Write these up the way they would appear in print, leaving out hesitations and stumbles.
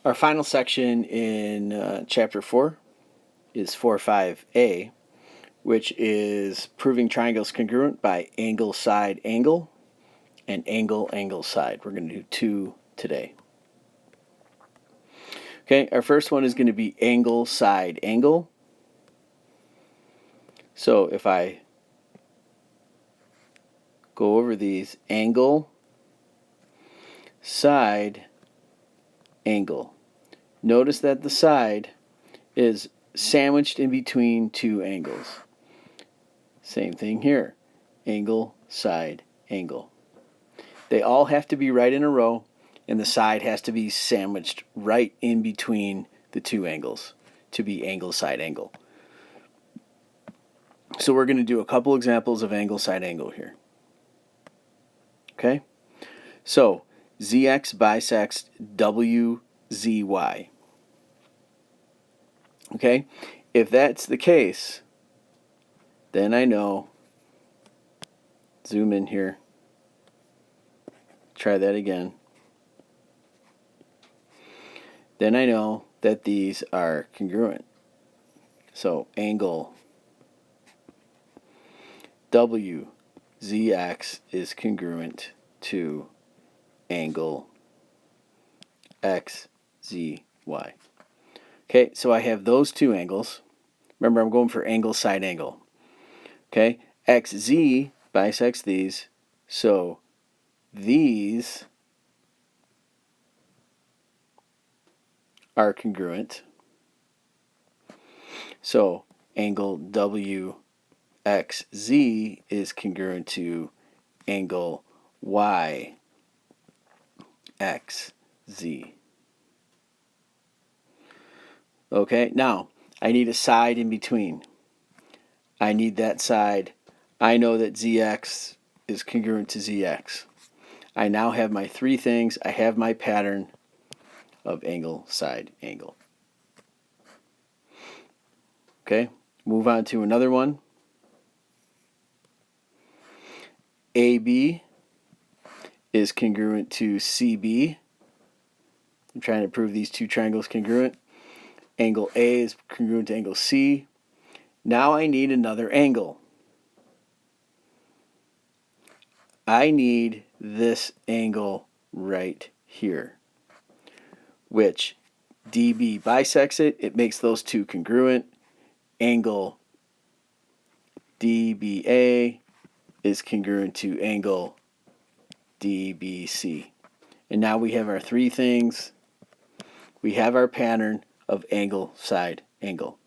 Our final section in Chapter 4 is 4.5a, which is proving triangles congruent by angle, side, angle, and angle, angle, side. We're going to do 2 today. Okay, our first one is going to be angle, side, angle. So if I go over these, angle, side, angle. Notice that the side is sandwiched in between 2 angles. Same thing here. Angle, side, angle. They all have to be right in a row, and the side has to be sandwiched right in between the 2 angles to be angle, side, angle. So we're going to do a couple examples of angle, side, angle here. Okay? So ZX bisects WZY. Okay? If that's the case, then I know, zoom in here, try that again. Then I know that these are congruent. So angle WZX is congruent to angle XZY. Okay, so I have those 2 angles. Remember, I'm going for angle, side, angle. Okay, XZ bisects these, so these are congruent. So angle WXZ is congruent to angle YXZ. Okay, now I need a side in between. I need that side. I know that ZX is congruent to ZX. I now have my 3 things. I have my pattern of angle, side, angle. Okay, move on to another one. AB is congruent to CB. I'm trying to prove these 2 triangles congruent. Angle A is congruent to angle C. Now I need another angle. I need this angle right here, which DB bisects it. It makes those 2 congruent. Angle DBA is congruent to angle DBC. And now we have our 3 things. We have our pattern of angle, side, angle.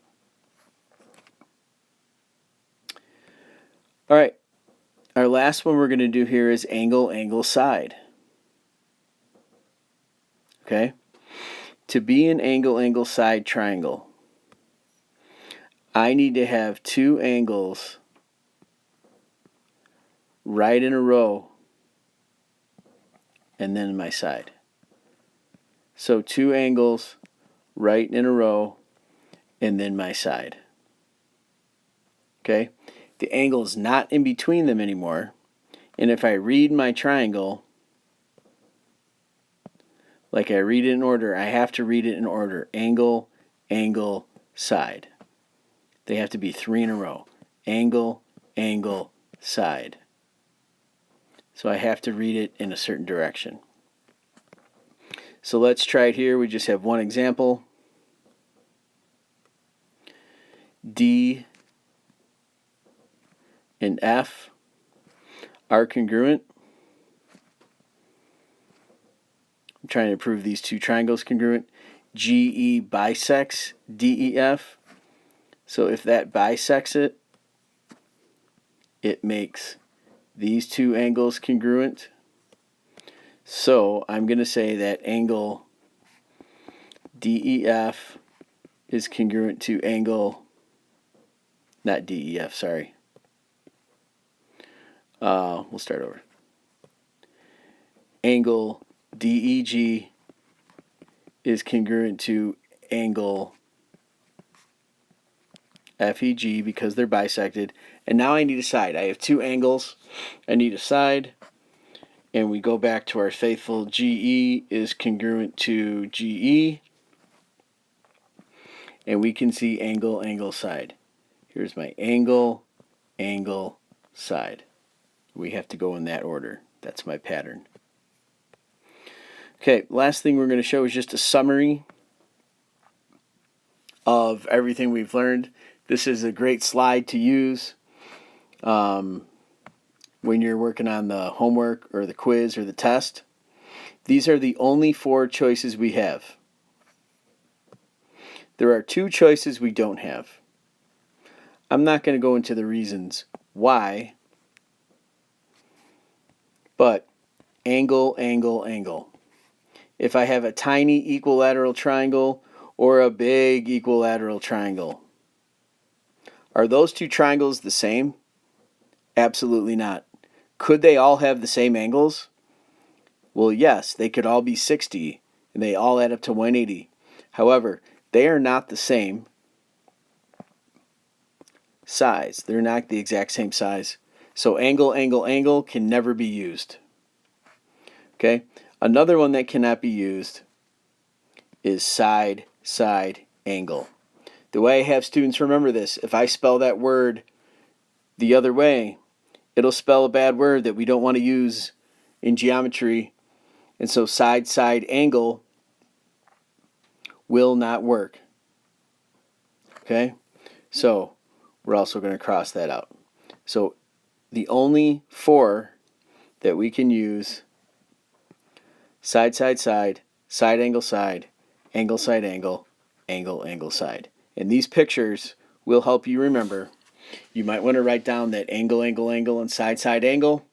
All right, our last one we're going to do here is angle, angle, side. Okay, to be an angle, angle, side triangle, I need to have 2 angles right in a row and then my side. So 2 angles right in a row and then my side. Okay, the angle is not in between them anymore, and if I read my triangle like I read it in order, I have to read it in order. Angle, angle, side. They have to be 3 in a row. Angle, angle, side. So I have to read it in a certain direction. So let's try it here. We just have one example. D and F are congruent. I'm trying to prove these 2 triangles congruent. GE bisects DEF. So if that bisects it, it makes these 2 angles congruent. So I'm going to say that angle DEF is congruent to angle, not DEF, sorry. We'll start over. Angle DEG is congruent to angle FEG because they're bisected. And now I need a side. I have 2 angles. I need a side. And we go back to our faithful GE is congruent to GE. and we can see angle, angle, side. Here's my angle, angle, side. We have to go in that order. That's my pattern. Okay, last thing we're going to show is just a summary of everything we've learned. This is a great slide to use when you're working on the homework or the quiz or the test. These are the only 4 choices we have. There are 2 choices we don't have. I'm not going to go into the reasons why, but angle, angle, angle. If I have a tiny equilateral triangle or a big equilateral triangle, are those 2 triangles the same? Absolutely not. Could they all have the same angles? Well, yes, they could all be 60 and they all add up to 180. However, they are not the same size. They're not the exact same size. So angle, angle, angle can never be used. Okay? Another one that cannot be used is side, side, angle. The way I have students remember this, if I spell that word the other way, it'll spell a bad word that we don't want to use in geometry. And so side, side, angle will not work. Okay? So we're also going to cross that out. So the only 4 that we can use: side, side, side, side, angle, side, angle, side, angle, angle, angle, side. And these pictures will help you remember. You might want to write down that angle, angle, angle, and side, side, angle.